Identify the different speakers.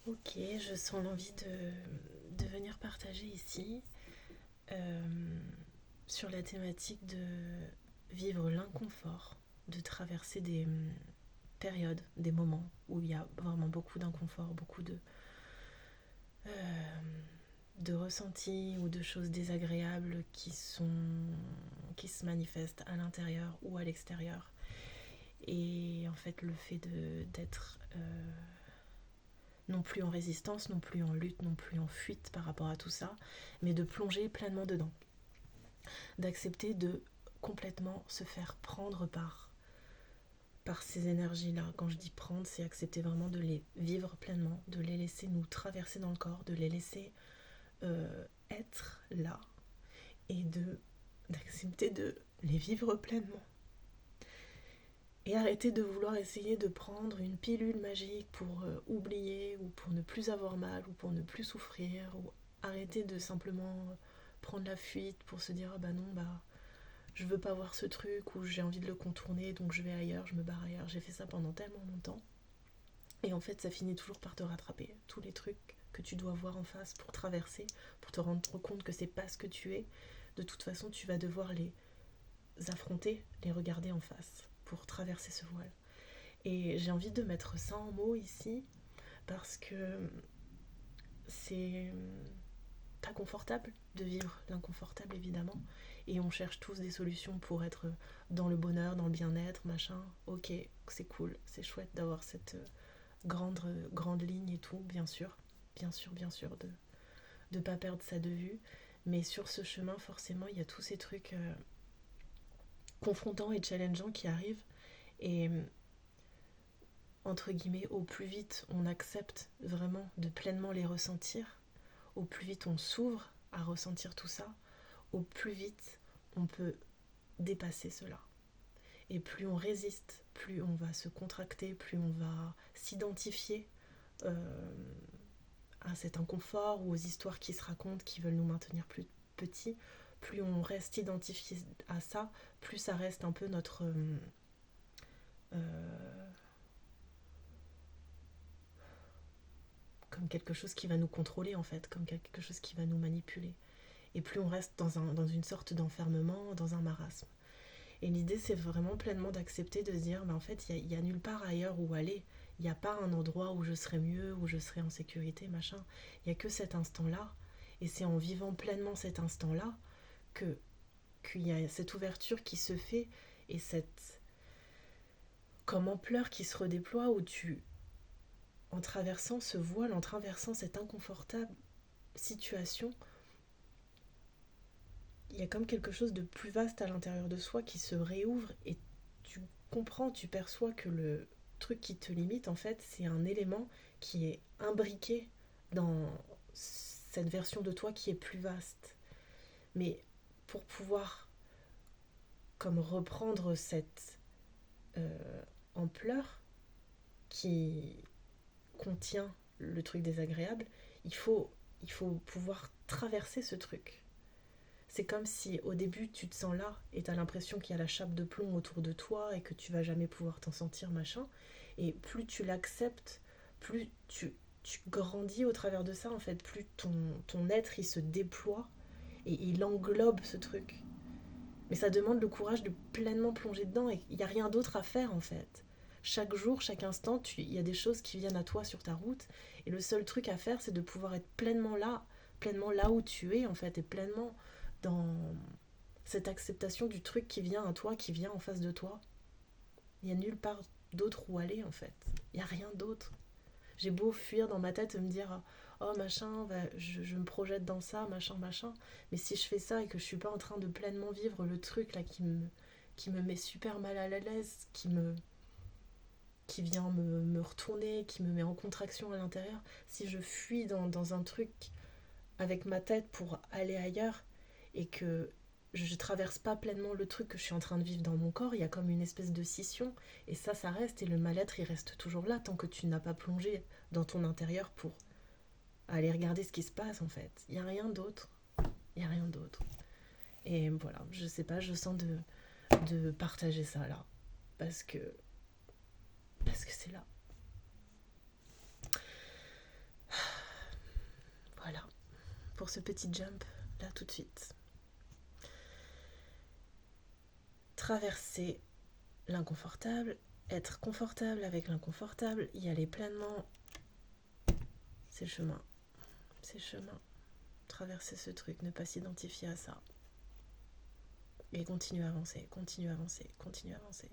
Speaker 1: Ok, je sens l'envie de venir partager ici sur la thématique de vivre l'inconfort, de traverser des périodes, des moments où il y a vraiment beaucoup d'inconfort, beaucoup de ressentis ou de choses désagréables qui se manifestent à l'intérieur ou à l'extérieur. Et en fait, le fait d'être non plus en résistance, non plus en lutte, non plus en fuite par rapport à tout ça, mais de plonger pleinement dedans, d'accepter de complètement se faire prendre par ces énergies-là. Quand je dis prendre, c'est accepter vraiment de les vivre pleinement, de les laisser nous traverser dans le corps, de les laisser être là et d'accepter de les vivre pleinement. Et arrêter de vouloir essayer de prendre une pilule magique pour oublier ou pour ne plus avoir mal ou pour ne plus souffrir ou arrêter de simplement prendre la fuite pour se dire ah bah non bah je veux pas voir ce truc ou j'ai envie de le contourner donc je vais ailleurs, je me barre ailleurs. J'ai fait ça pendant tellement longtemps et en fait ça finit toujours par te rattraper. Tous les trucs que tu dois voir en face pour traverser, pour te rendre compte que c'est pas ce que tu es, de toute façon tu vas devoir les affronter, les regarder en face pour traverser ce voile. Et j'ai envie de mettre ça en mots ici parce que c'est pas confortable de vivre l'inconfortable évidemment. Et on cherche tous des solutions pour être dans le bonheur, dans le bien-être, machin. Ok, c'est cool, c'est chouette d'avoir cette grande ligne et tout, bien sûr, de pas perdre ça de vue. Mais sur ce chemin, forcément, il y a tous ces trucs confrontants et challengeants qui arrivent. Et entre guillemets, au plus vite on accepte vraiment de pleinement les ressentir, au plus vite on s'ouvre à ressentir tout ça, au plus vite on peut dépasser cela. Et plus on résiste, plus on va se contracter, plus on va s'identifier à cet inconfort ou aux histoires qui se racontent qui veulent nous maintenir plus petits, plus on reste identifié à ça, plus ça reste un peu notre comme quelque chose qui va nous contrôler en fait, comme quelque chose qui va nous manipuler. Et plus on reste dans une sorte d'enfermement, dans un marasme. Et l'idée, c'est vraiment pleinement d'accepter de se dire, en fait, il y a nulle part ailleurs où aller. Il n'y a pas un endroit où je serais mieux, où je serais en sécurité, machin. Il n'y a que cet instant-là. Et c'est en vivant pleinement cet instant-là que qu'il y a cette ouverture qui se fait et cette comme ampleur qui se redéploie où en traversant ce voile, en traversant cette inconfortable situation, il y a comme quelque chose de plus vaste à l'intérieur de soi qui se réouvre et tu comprends, tu perçois que le truc qui te limite, en fait, c'est un élément qui est imbriqué dans cette version de toi qui est plus vaste. Mais pour pouvoir comme reprendre cette ampleur qui contient le truc désagréable, il faut, il faut pouvoir traverser ce truc. C'est comme si au début tu te sens là et t'as l'impression qu'il y a la chape de plomb autour de toi et que tu vas jamais pouvoir t'en sentir machin. Et plus tu l'acceptes, plus tu grandis au travers de ça en fait, plus ton être il se déploie et il englobe ce truc. Mais ça demande le courage de pleinement plonger dedans et il n'y a rien d'autre à faire en fait. Chaque jour, chaque instant, il y a des choses qui viennent à toi sur ta route et le seul truc à faire c'est de pouvoir être pleinement là où tu es en fait et pleinement dans cette acceptation du truc qui vient à toi, qui vient en face de toi. Il n'y a nulle part d'autre où aller en fait. Il n'y a rien d'autre. J'ai beau fuir dans ma tête et me dire oh machin, bah, je me projette dans ça, machin. Mais si je fais ça et que je suis pas en train de pleinement vivre le truc là qui me met super mal à l'aise, qui vient me retourner, qui me met en contraction à l'intérieur, si je fuis dans un truc avec ma tête pour aller ailleurs et que je traverse pas pleinement le truc que je suis en train de vivre dans mon corps, il y a comme une espèce de scission et ça reste et le mal-être il reste toujours là tant que tu n'as pas plongé dans ton intérieur pour aller regarder ce qui se passe en fait. Il y a rien d'autre. Il y a rien d'autre. Et voilà, je sais pas, je sens de partager ça là parce que c'est là. pour ce petit jump, là tout de suite. Traverser l'inconfortable, être confortable avec l'inconfortable, y aller pleinement, c'est le chemin. C'est le chemin. Traverser ce truc, ne pas s'identifier à ça. Et continue à avancer, continue à avancer, continue à avancer.